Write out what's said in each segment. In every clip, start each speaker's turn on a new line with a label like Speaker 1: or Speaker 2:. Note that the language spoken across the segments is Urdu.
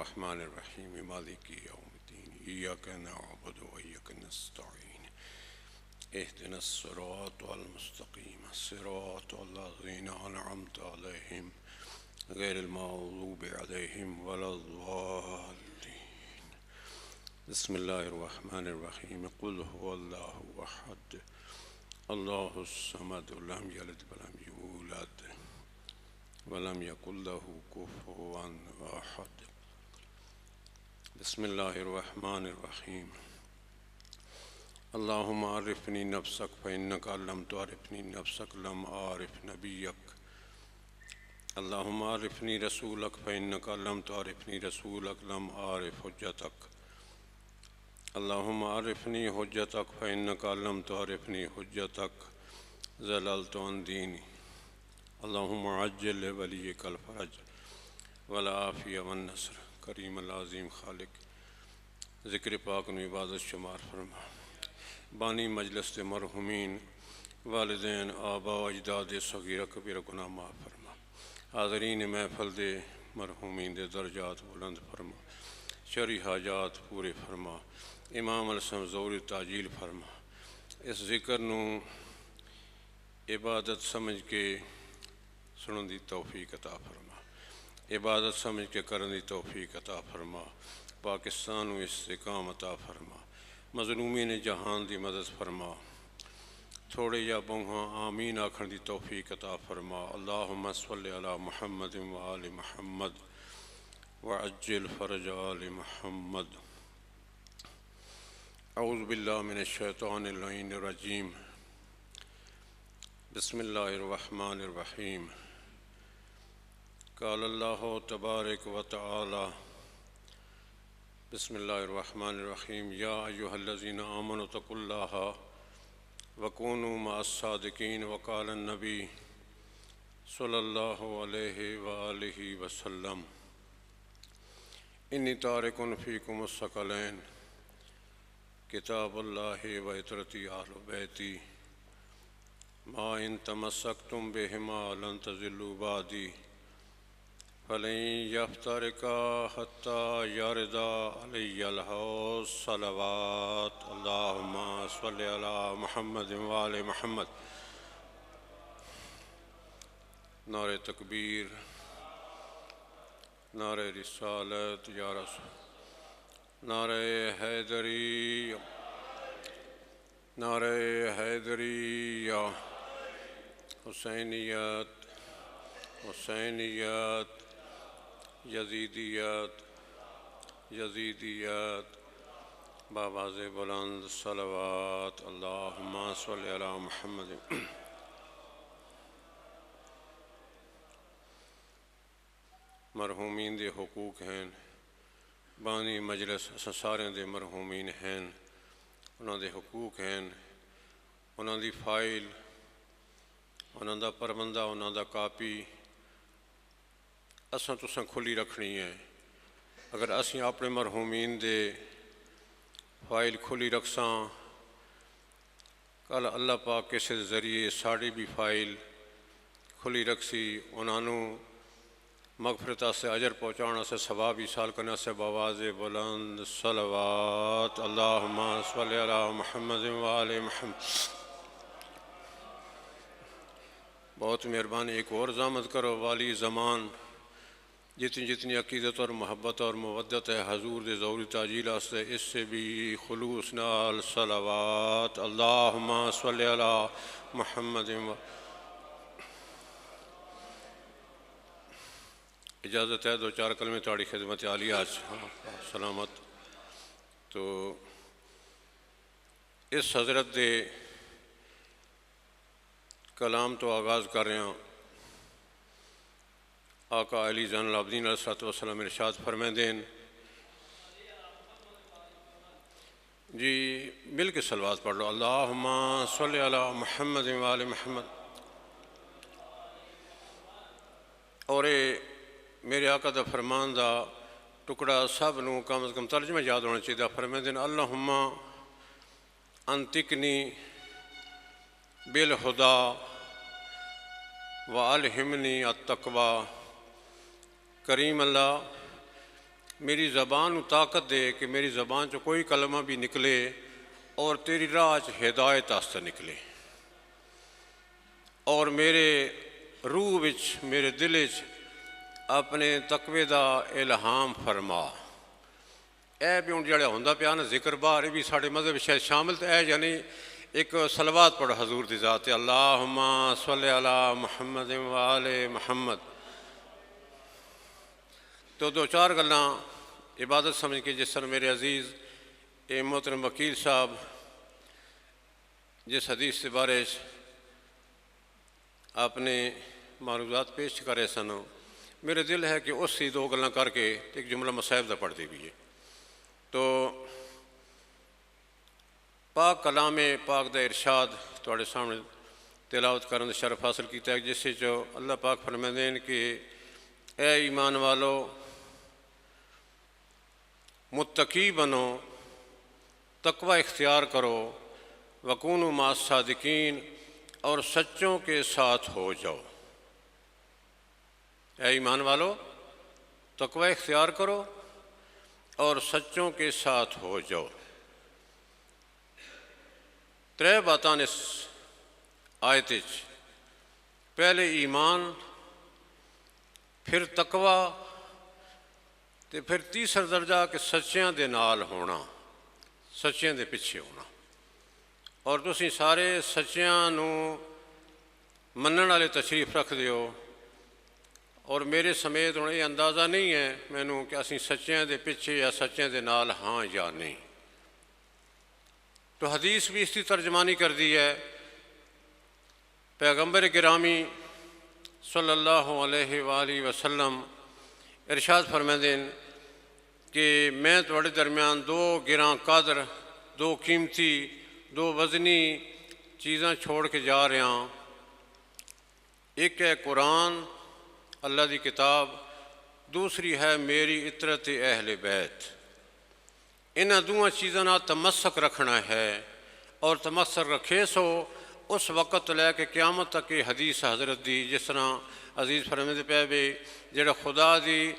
Speaker 1: الرحمن الرحیم مالک یوم الدین ایاک نعبد و ایاک نستعین اهدنا الصراط المستقیم صراط الذین انعمت علیہم غیر المغضوب علیہم ولا الضالین بسم اللہ الرحمن الرحیم قل هو اللہ احد اللہ الصمد لم یلد ولم یولد ولم یکن له کفوا احد بسم اللہ الرحمن الرحیم اللہم عرفنی نفسک فإنک لم تعرفنی نفسک لم أعرف نبیک اللہم عرفنی رسولک فإنک لم تعرفنی رسولک لم أعرف حجتک اللہم عرفنی حجتک فإنک لم تعرفنی حجتک ضللت عن دینی اللہم عجل ولیک الفرج والعافیہ والنصر کریم العظیم خالق ذکر پاک نو عبادت شمار فرما بانی مجلس دے مرحومین والدین آبا و اجداد صغیرہ کبیرہ گناہ معاف فرما حاضرین محفل دے مرحومین دے درجات بلند فرما شرعی حاجات پورے فرما امام الحسن ظہوری تعجیل فرما اس ذکر نو عبادت سمجھ کے سنن دی توفیق عطا فرما عبادت سمجھ کے کرن دی توفیق عطا فرما پاکستان و استحکام عطا فرما مظلومین جہان دی مدد فرما تھوڑے یا بہاں آمین آکھن دی توفیق عطا فرما اللہم صلی علی محمد و آل محمد وعجل فرج آل محمد اعوذ باللہ من الشیطان اللعین الرجیم بسم اللہ الرحمن الرحیم قال اللہ تبارک و تعالی بسم اللہ الرحمن الرحیم یا ایہا الذین آمنوا اتقوا اللہ وکونوا مع الصادقین وقال النبی صلی اللہ علیہ وآلہ وسلم انی تارک فیکم الثقلین کتاب اللہ و عطرتی اہل بیتی ما ان تمسکتم بہما لن تضلوا بعدی فلن یفترقا حتی یردا علی الحوض صلوات اللہم صلی علی محمد و آل محمد نعرہ تکبیر نعرہ رسالت یا رسول نعرہ حیدری نعرہ حیدری حسینیت حسینیت یزیدیت یزیدیت بآواز بلند صلوات اللہم صلی علی محمد مرحومین دے حقوق ہیں بانی مجلس سارے دے مرحومین ہیں انہاں دے حقوق ہیں انہاں دی فائل انہاں دا پرمندہ انہاں دا کاپی اساں تساں کھلی رکھنی ہے اگر اسیں اپنے مرحومین دے فائل کھلی رکھساں کل اللہ پاک کسے ذریعے ساڑی بھی فائل کھلی رکھسی انہاں نو مغفرتہ سے اجر پہنچانا سے ثواب ایصال کرنا سے بآواز بلند صلوات اللہم صلی علی محمد و آل محمد بہت مہربانی ایک اور ضامت کرو والی زمان جتنی عقیدت اور محبت اور مودت ہے حضور دے ظہوری تعجیل آستے اس سے بھی خلوص نال صلوات اللہم صلی علی محمد و اجازت ہے دو چار کلمے تاڑی خدمت عالیہ آج سلامت تو اس حضرت دے کلام تو آغاز کر رہے ہیں آقا علی زین العابدین علیہ السلام ارشاد فرمائیں جی مل کے صلوات پڑھ لو اللہم صلی علی محمد و آل محمد اور میرے آقا دا فرمان دا ٹکڑا سب نو کم از کم ترجمہ یاد ہونا چاہیے فرمائیں اللہم انتقنی بالہدا وَأَلْهِمْنِي التقوی کریم اللہ میری زبان طاقت دے کہ میری زبان چ کوئی کلمہ بھی نکلے اور تیری راہ چ ہدایت آستے نکلے، اور میرے روح وچ میرے دل وچ اپنے تقوی دا الہام فرما۔ اے بھی ہوں جڑا ہوندا پیا نا ذکر باہر بھی ساڈے مذہب شاید شامل تے اے یعنی ایک صلوات پڑھو حضور دی ذات اللہم صلی علی محمد و آل محمد۔ تو دو چار گلاں عبادت سمجھ کے جس طرح میرے عزیز اے محترم وکیل صاحب جس حدیث کے بارے اپنے معروضات پیش کرے سن، میرے دل ہے کہ اس ہی دو گلاں کر کے ایک جملہ مصائب دا پڑھ دی بھی ہے۔ تو پاک کلام پاک دا ارشاد تواڈے سامنے تلاوت کرن دا شرف حاصل کیتا ہے، جس سے جو اللہ پاک فرماندے ہیں کہ اے ایمان والو متقی بنو، تقوی اختیار کرو، وکونوا مع الصادقین، اور سچوں کے ساتھ ہو جاؤ۔ اے ایمان والو تقوی اختیار کرو اور سچوں کے ساتھ ہو جاؤ۔ ترے باتاں اس آیت وچ، پہلے ایمان، پھر تقوی، تے پھر تیسرا درجہ کہ سچیاں دے نال ہونا، سچیاں دے پیچھے ہونا۔ اور تسی سارے سچیاں نو منن والے تشریف رکھ دیو، اور میرے سمیت ہوں یہ اندازہ نہیں ہے مینوں کہ اسی سچیاں دے پیچھے یا سچیاں دے نال ہاں یا نہیں۔ تو حدیث بھی اس کی ترجمانی کر دی ہے۔ پیغمبر گرامی صلی اللہ علیہ وآلہ وسلم ارشاد فرماندے ہیں کہ میں تواڈے درمیان دو گراں قدر، دو قیمتی، دو وزنی چیزاں چھوڑ کے جا رہا ہوں۔ ایک ہے قرآن اللہ دی کتاب، دوسری ہے میری اطرت اہل بیت۔ انہاں دونوں چیزاں نال تمسک رکھنا ہے، اور تمسک رکھے سو اس وقت لے کے قیامت تک یہ حدیث حضرت دی، جس طرح عزیز فرماندے پے بھی جڑا خدا دی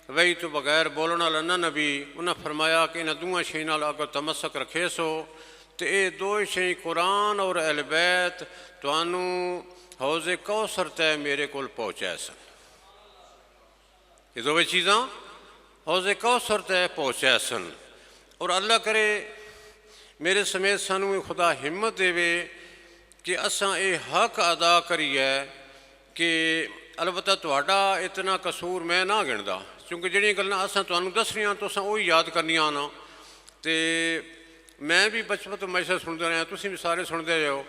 Speaker 1: وحی تو بغیر بولنا والا نبی، انہاں فرمایا کہ انہاں دونوں شیاں نال اگر تمسک رکھے سو تو یہ دو شیئیں قرآن اور اہل بیت تانوں حوض کوثر تے میرے کول پہنچائے سن۔ یہ دو چیزاں حوض کوثر تے پہنچائے سن۔ اور اللہ کرے میرے سمیت سانوں خدا ہمت دے کہ اساں اے حق ادا کریے کہ البتہ تہاڈا اتنا قصور میں نہ گندا، کیونکہ جڑیاں گلاں اساں تانوں دسنیاں تو اساں وہی یاد کرنیاں نا۔ تے میں بھی بچپن تو ہمیشہ سنتے رہا، تسی بھی سارے سنتے رہے ہو،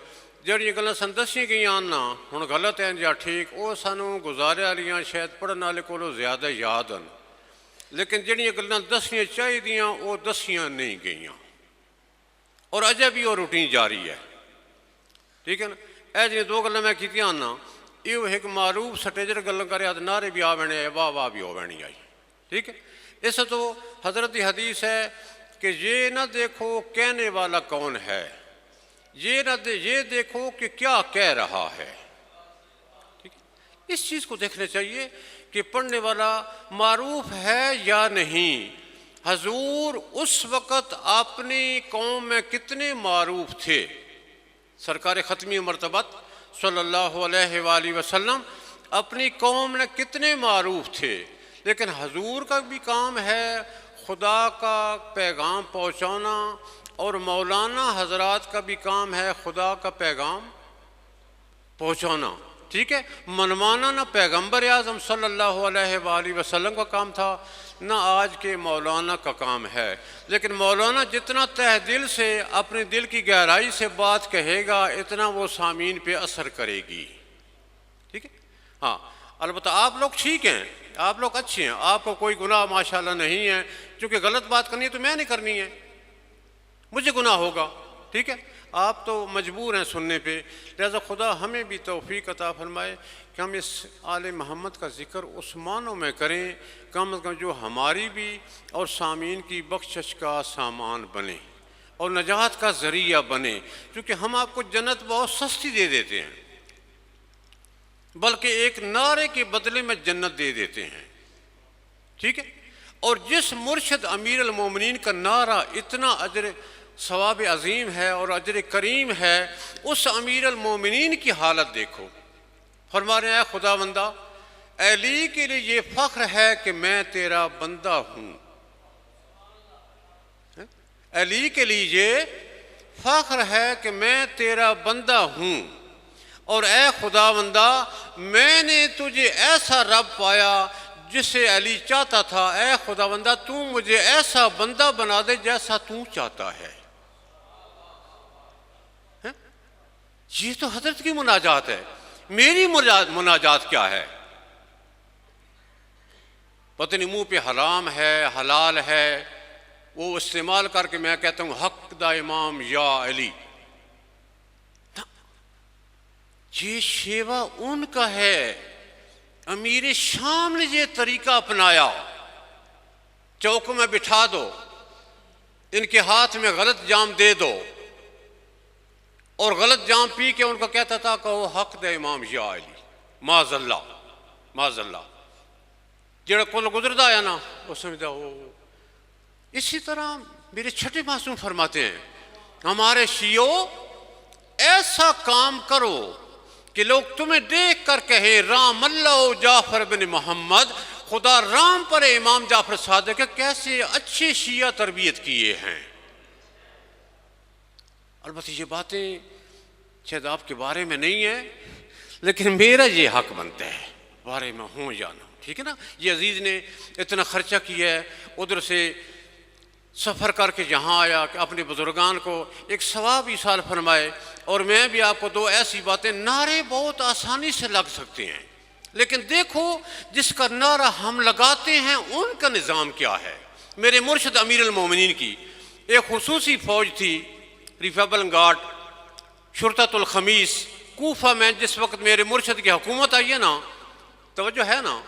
Speaker 1: جڑیاں گلاں سن دسیاں گئیاں نا ہن غلط ہیں یا ٹھیک، وہ سانوں گزارے والیاں شاید پڑھن والے کولوں زیادہ یاد ہیں، لیکن جڑیاں گلاں دسنیاں چاہیدیاں وہ دسیاں نہیں گئیاں، اور اجے بھی وہ روٹین جاری ہے۔ ٹھیک ہے نا؟ اے جی دو گلاں میں کیتیاں نا، یہ ایک معروف سٹیجر گلاں کرے نعرے بھی آ بنے، واہ واہ بھی ہو بنی آئی۔ ٹھیک ہے، اس تو حضرت کی حدیث ہے کہ یہ نہ دیکھو کہنے والا کون ہے، یہ دیکھو کہ کیا کہہ رہا ہے۔ ٹھیک ہے، اس چیز کو دیکھنا چاہیے کہ پڑھنے والا معروف ہے یا نہیں۔ حضور اس وقت اپنی قوم میں کتنے معروف تھے، سرکار ختمی مرتبت صلی اللہ علیہ وآلہ وسلم اپنی قوم میں کتنے معروف تھے، لیکن حضور کا بھی کام ہے خدا کا پیغام پہنچانا، اور مولانا حضرات کا بھی کام ہے خدا کا پیغام پہنچانا۔ ٹھیک ہے، منوانا نہ پیغمبر اعظم صلی اللہ علیہ وآلہ وسلم کا کام تھا، نہ آج کے مولانا کا کام ہے، لیکن مولانا جتنا تہ دل سے اپنے دل کی گہرائی سے بات کہے گا اتنا وہ سامعین پہ اثر کرے گی۔ ٹھیک ہے، ہاں البتہ آپ لوگ ٹھیک ہیں، آپ لوگ اچھے ہیں، آپ کو کوئی گناہ ماشاءاللہ نہیں ہے، کیونکہ غلط بات کرنی ہے تو میں نہیں کرنی ہے، مجھے گناہ ہوگا۔ ٹھیک ہے، آپ تو مجبور ہیں سننے پہ، لہذا خدا ہمیں بھی توفیق عطا فرمائے کہ ہم اس آل محمد کا ذکر اس معنوں میں کریں کم از کم جو ہماری بھی اور سامعین کی بخشش کا سامان بنے اور نجات کا ذریعہ بنے، کیونکہ ہم آپ کو جنت بہت سستی دے دیتے ہیں، بلکہ ایک نعرے کے بدلے میں جنت دے دیتے ہیں۔ ٹھیک ہے، اور جس مرشد امیر المومنین کا نعرہ اتنا اجر ثواب عظیم ہے اور اجر کریم ہے، اس امیر المومنین کی حالت دیکھو۔ فرما رہے ہیں خدا بندہ علی کے لیے یہ فخر ہے کہ میں تیرا بندہ ہوں، علی کے لیے یہ فخر ہے کہ میں تیرا بندہ ہوں، اور اے خدا بندہ میں نے تجھے ایسا رب پایا جسے علی چاہتا تھا، اے خدا بندہ تو مجھے ایسا بندہ بنا دے جیسا تو چاہتا ہے۔ یہ تو حضرت کی مناجات ہے، میری مناجات کیا ہے؟ پتہ نہیں منہ پہ حرام ہے حلال ہے وہ استعمال کر کے میں کہتا ہوں حق دا امام یا علی، یہ شیوا ان کا ہے۔ امیر شام نے یہ طریقہ اپنایا، چوکوں میں بٹھا دو، ان کے ہاتھ میں غلط جام دے دو، اور غلط جام پی کے ان کو کہتا تھا کہ وہ حق دے امام یا علی، معاذ اللہ معاذ اللہ، جڑا کل گزردا ہے نا وہ سمجھتا وہ۔ اسی طرح میرے چھٹے معصوم فرماتے ہیں ہمارے شیعوں ایسا کام کرو کہ لوگ تمہیں دیکھ کر کہیں رام اللہ جعفر بن محمد، خدا رام پر امام جعفر صادق کیسے اچھے شیعہ تربیت کیے ہیں۔ البتہ یہ باتیں شاید آپ کے بارے میں نہیں ہیں، لیکن میرا یہ حق بنتا ہے بارے میں ہوں یا نہ، ٹھیک ہے نا۔ یہ عزیز نے اتنا خرچہ کیا ہے، ادھر سے سفر کر کے یہاں آیا کہ اپنے بزرگان کو ایک ثواب ایصال فرمائے، اور میں بھی آپ کو دو ایسی باتیں، نعرے بہت آسانی سے لگ سکتے ہیں، لیکن دیکھو جس کا نعرہ ہم لگاتے ہیں ان کا نظام کیا ہے۔ میرے مرشد امیر المومنین کی ایک خصوصی فوج تھی، ریفیبل گارڈ، شرطۃ الخمیس، کوفہ میں جس وقت میرے مرشد کی حکومت آئی ہے نا، توجہ ہے نا،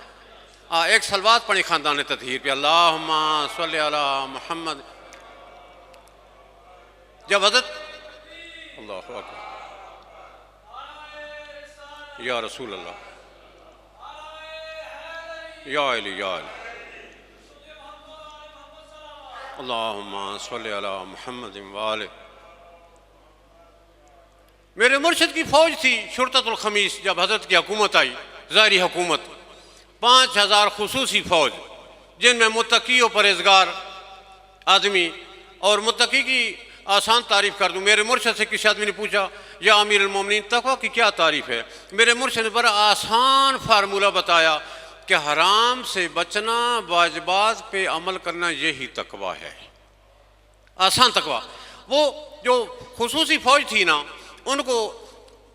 Speaker 1: ایک صلوات پڑھی خاندان تطہیر پہ، اللہم صلی علی محمد۔ جب حضرت اللہ اکبر یا رسول اللہ یا علی یا علی اللہم صلی علی محمد وآلہ۔ میرے مرشد کی فوج تھی شرطۃ الخمیس، جب حضرت کی حکومت آئی، ظاہری حکومت، 5000 خصوصی فوج، جن میں متقی و پرہیزگار آدمی، اور متقی کی آسان تعریف کر دوں، میرے مرشد سے کسی آدمی نے پوچھا یا امیر المومنین تقویٰ کی کیا تعریف ہے؟ میرے مرشد نے بڑا آسان فارمولہ بتایا کہ حرام سے بچنا، واجبات پہ عمل کرنا، یہی تقویٰ ہے، آسان تقویٰ۔ وہ جو خصوصی فوج تھی نا، ان کو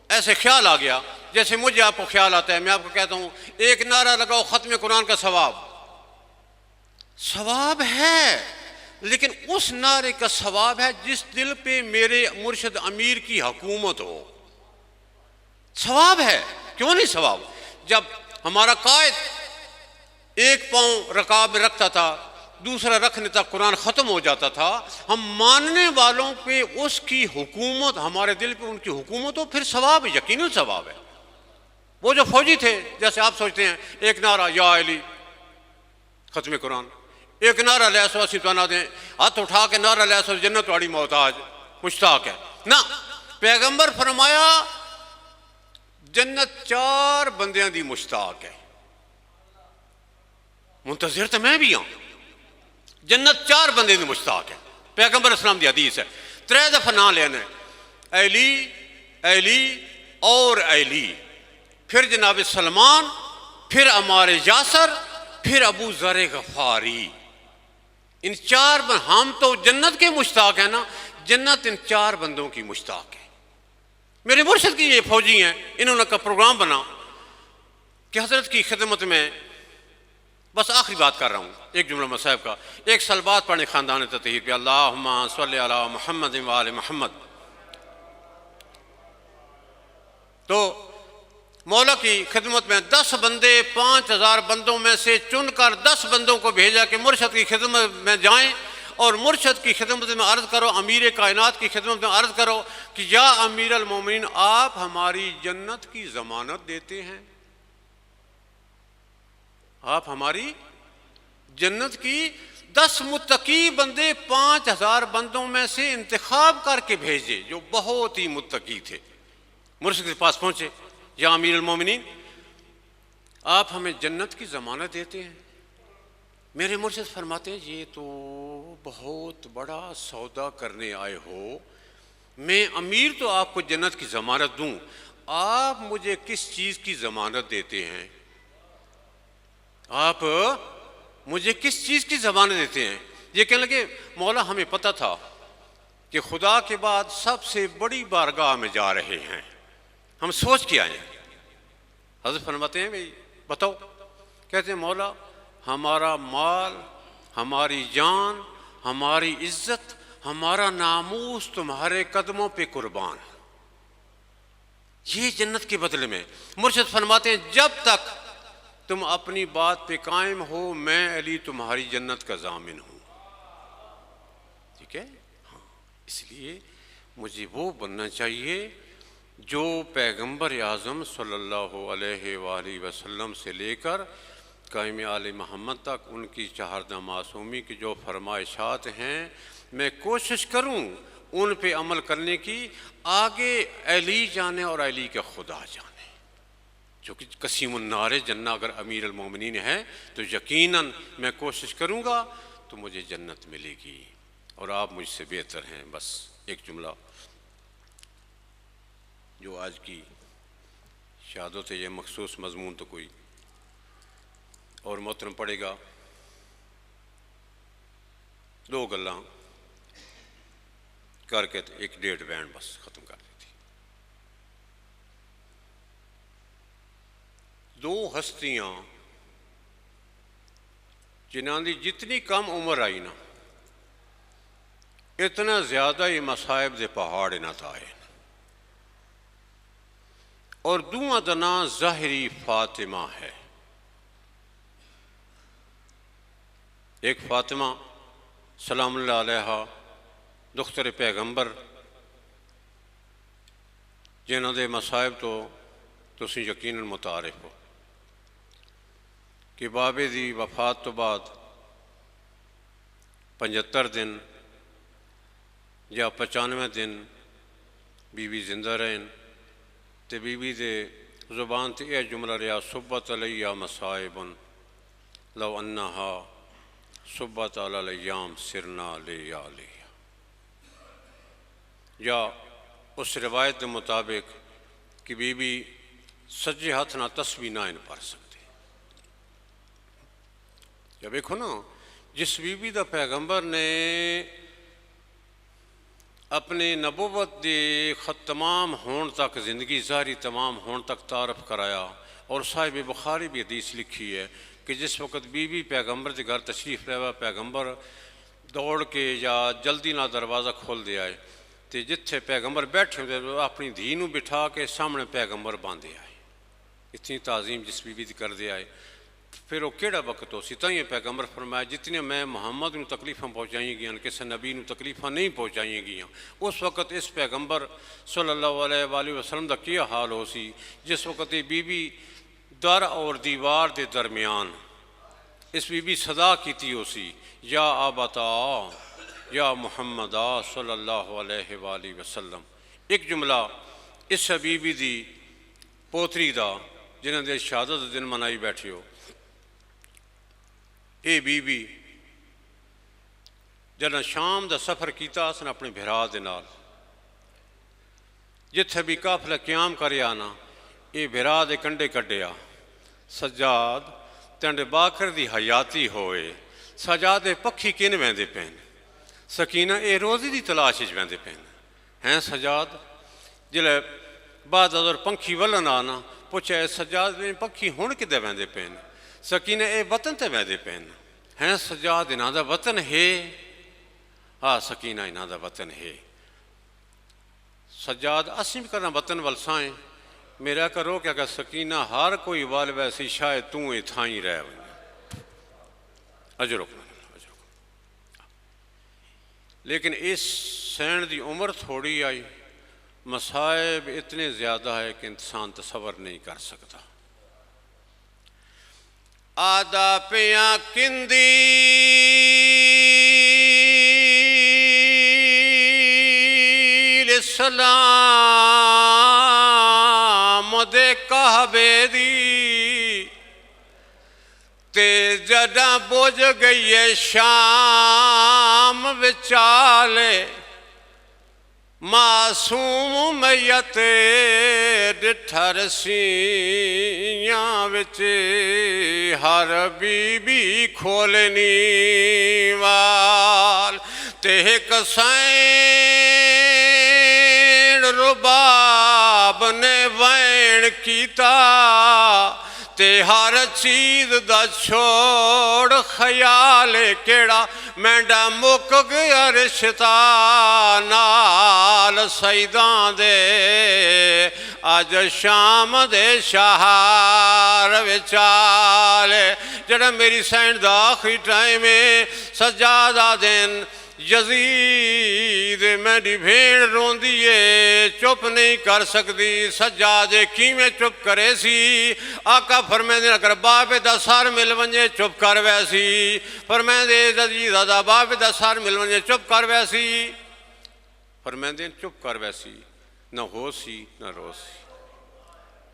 Speaker 1: ایسے خیال آ گیا جیسے مجھے آپ کو خیال آتا ہے، میں آپ کو کہتا ہوں ایک نعرہ لگاؤ ختم قرآن کا ثواب ہے، لیکن اس نعرے کا ثواب ہے جس دل پہ میرے مرشد امیر کی حکومت ہو، ثواب ہے، کیوں نہیں ثواب؟ جب ہمارا قائد ایک پاؤں رکاب میں رکھتا تھا، دوسرا رکھنے تک قرآن ختم ہو جاتا تھا، ہم ماننے والوں پہ اس کی حکومت، ہمارے دل پہ ان کی حکومت ہو، پھر ثواب یقیناً ثواب ہے۔ وہ جو فوجی تھے، جیسے آپ سوچتے ہیں ایک نعرہ یا علی ختم قرآن، ایک نعرہ لے سو اسی توانا دیں، ہاتھ اٹھا کے نعرہ لے سو جنت واڑی محتاج مشتاق ہے نا۔ پیغمبر فرمایا جنت 4 بندیاں دی مشتاق ہے، منتظر تو میں بھی ہوں، جنت 4 بندے دی مشتاق ہے، پیغمبر اسلام دی حدیث ہے۔ 3 دفعہ نام لینا ہے، علی علی اور علی، پھر جناب سلمان، پھر عمار یاسر، پھر ابو ذر غفاری۔ ان 4 ہم تو جنت کے مشتاق ہیں نا، جنت ان 4 بندوں کی مشتاق ہے۔ میرے مرشد کی یہ فوجی ہیں، انہوں نے کا پروگرام بنا کہ حضرت کی خدمت میں، بس آخری بات کر رہا ہوں، ایک جملہ مصاحب کا، ایک صلوات پڑھیں خاندان تطہیر پہ، اللہم صلی علی محمد وآل محمد۔ تو مولا کی خدمت میں 10 بندے 5000 بندوں میں سے چن کر 10 بندوں کو بھیجا کہ مرشد کی خدمت میں جائیں اور مرشد کی خدمت میں عرض کرو، امیر کائنات کی خدمت میں عرض کرو کہ یا امیر المومنین آپ ہماری جنت کی ضمانت دیتے ہیں، آپ ہماری جنت کی 10 متقی بندے 5000 بندوں میں سے انتخاب کر کے بھیجے جو بہت ہی متقی تھے. مرشد کے پاس پہنچے، یا امیر المومنین آپ ہمیں جنت کی ضمانت دیتے ہیں؟ میرے مرشد فرماتے ہیں یہ تو بہت بڑا سودا کرنے آئے ہو. میں امیر تو آپ کو جنت کی ضمانت دوں، آپ مجھے کس چیز کی ضمانت دیتے ہیں؟ آپ مجھے کس چیز کی ضمانت دیتے ہیں؟ یہ کہنے لگے مولا ہمیں پتہ تھا کہ خدا کے بعد سب سے بڑی بارگاہ میں جا رہے ہیں، ہم سوچ کے آئے ہیں. حضرت فرماتے ہیں بھئی بتاؤ. کہتے ہیں مولا ہمارا مال، ہماری جان، ہماری عزت، ہمارا ناموس تمہارے قدموں پہ قربان، یہ جنت کے بدلے میں. مرشد فرماتے ہیں جب تک تم اپنی بات پہ قائم ہو میں علی تمہاری جنت کا ضامن ہوں. ٹھیک ہے؟ ہاں، اس لیے مجھے وہ بننا چاہیے جو پیغمبر اعظم صلی اللہ علیہ وآلہ وسلم سے لے کر قائم آل محمد تک ان کی چہاردہ معصومی کی جو فرمائشات ہیں میں کوشش کروں ان پہ عمل کرنے کی. آگے علی جانے اور علی کا خدا جانے، جو کہ قسیم النار جنہ اگر امیر المومنین ہے تو یقیناً میں کوشش کروں گا تو مجھے جنت ملے گی اور آپ مجھ سے بہتر ہیں. بس ایک جملہ جو آج کی شہادت ہے، یہ مخصوص مضمون تو کوئی اور محترم پڑے گا. 2 گلاں کر کے 1.5 بینڈ بس ختم کر دیتی. 2 ہستیاں جنہاں دی جتنی کم عمر آئی نا اتنا زیادہ ہی مصائب دے پہاڑ نہ آئے. اور دوواں دا نام ظاہری فاطمہ ہے. ایک فاطمہ سلام اللہ علیہ دختر پیغمبر جنہاں دے مصائب تو تسی یقیناً متعارف ہو کہ بابے دی وفات تو بعد 75 دن یا 95 دن بیوی زندہ رہن تے بیوی دے زبان تے یہ جملہ رہا صبت علیہ مصائب لو انہا صبت علی الیام سرنا لیالی. یا اس روایت کے مطابق کہ بی بی سجے ہاتھ نہ تسبیح نہ پڑھ سکتے. یا دیکھو نا جس بی بی دا پیغمبر نے اپنے نبوت دے تمام ہون تک زندگی ظاہری تمام ہون تک تعارف کرایا. اور صاحب بخاری بھی حدیث لکھی ہے کہ جس وقت بی بی پیغمبر کے گھر تشریف لے آیا پیغمبر دوڑ کے یا جلدی نہ دروازہ کھول دے آئے تو جتھے پیغمبر بیٹھے ہوتے اپنی دھی نو بٹھا کے سامنے پیغمبر باندھے آئے. اتنی تعظیم جس بی بی دی کر دے آئے. پھر وہ کیڑا وقت ہو سی تائیں پیغمبر فرمایا جتنی میں محمد نو تکلیفاں پہنچائیں گیاں کسی نبی نو تکلیفاں نہیں پہنچائیں گیاں. اس وقت اس پیغمبر صلی اللہ علیہ وآلہ وسلم دا کیا حال ہو سی جس وقت یہ بی بی در اور دیوار دے درمیان اس بی بی صدا کیتی ہو سی یا آبتا یا محمد صلی اللہ علیہ وآلہ وسلم. ایک جملہ اس بی بی دی پوتری دا جنہاں دے شہادت دن منائی بیٹھے ہو. اے بی بی جنہاں شام دا سفر کیتا اس نے اپنے بھرا دے نال جتھے بھی قافلہ قیام کرے آنا اے بھرا دے کنڈے کڈیا. سجاد تینڈے باکر دی حیاتی ہوئے سجاد پکھی کن ویندے پین سکینہ اے روزی دی تلاش ویندے پین ہیں سجاد جلے بعد ادھر پنکھی ولن آنا پوچھا اے سجاد پنکھی ہون کدے ویندے پین سکینہ اے وطن تے ویندے پین ہیں سجاد انہاں دا وطن ہے. ہاں سکینہ انہاں دا وطن ہے. سجاد اسیں بھی کرنا وطن ولسائیں میرا کرو کہ اگر سکینہ ہر کوئی وال ویسی شاید توں اے تھائیں رہ ہوئی اجرک. لیکن اس سین دی عمر تھوڑی آئی مصائب اتنے زیادہ ہے کہ انسان تصور نہیں کر سکتا. آدھا پیاں کندی اسلام دے کعبے دی تے جڑا بوجھ گئی ہے شام وچالے معصوم میت ڈٹھر سیاں وچ ہر بی بی کھولنی وال تے ایک سین رباب نے وین کیتا تے ہر چیز دا چھوڑ خیال کیڑا مینڈا مک گیا رشتہ نال سیداں دے آج شام دے شہر وچالے جڑا میری سینڈ دا آخری ٹائم میں سجادہ دن یزید میری بھیڑ رون دیئے چپ نہیں کر سکتی سجادے کی میں چپ کرے سی آقا فرمائے دے اگر بابے دا سار مل ونجے چپ کر ویسی فرمائے دے یزید دا بابے دا سار مل ونجے چپ کر ویسی فرمائے دے چپ کر ویسی نہ ہو سی نہ رو سی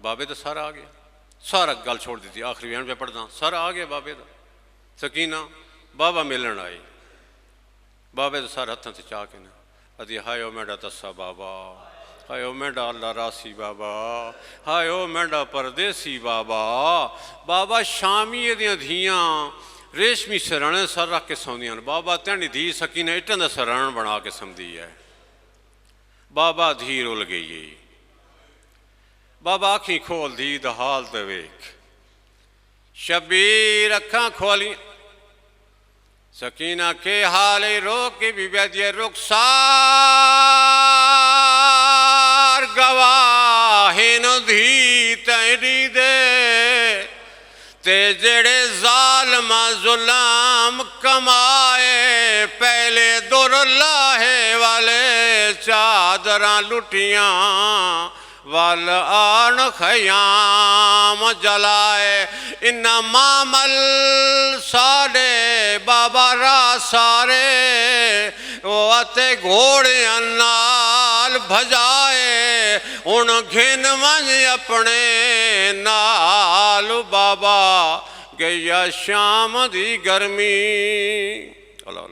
Speaker 1: بابے دا سار آگیا سارا گل چھوڑ دیتی آخری بیان پہ پڑھنا سارا آگیا بابے دا سکینہ بابا ملن آئی بابے دا سارا ہتھاں سے چاہ کے نا ادھی ہائیو میڈا تسا بابا ہائیو میڈا اللہ راسی بابا ہائیو میڈا پردیسی بابا بابا شامی دیاں دھیاں ریشمی سرانے سر رکھ کے سوندیاں بابا تینی دھی سکینہ اٹھن دا سران بنا کے سمدھی ہے بابا دھی رول گئی بابا آنکھیں کھول دی دا حال دے ویک شبیر اکھاں کھولی سکینہ کے حالے روکی بی بیدیے رخسار گواہین دھی تیری دے تے جڑے ظالم ظلم کمائے پہلے در اللہ والے چادراں لٹیاں وال آن خیام جلائے انہا معامل سارے بابا را سارے وہ آتے گھوڑے نال بھجائے ان گھن منج اپنے نال بابا گیا شام دی گرمی اللہ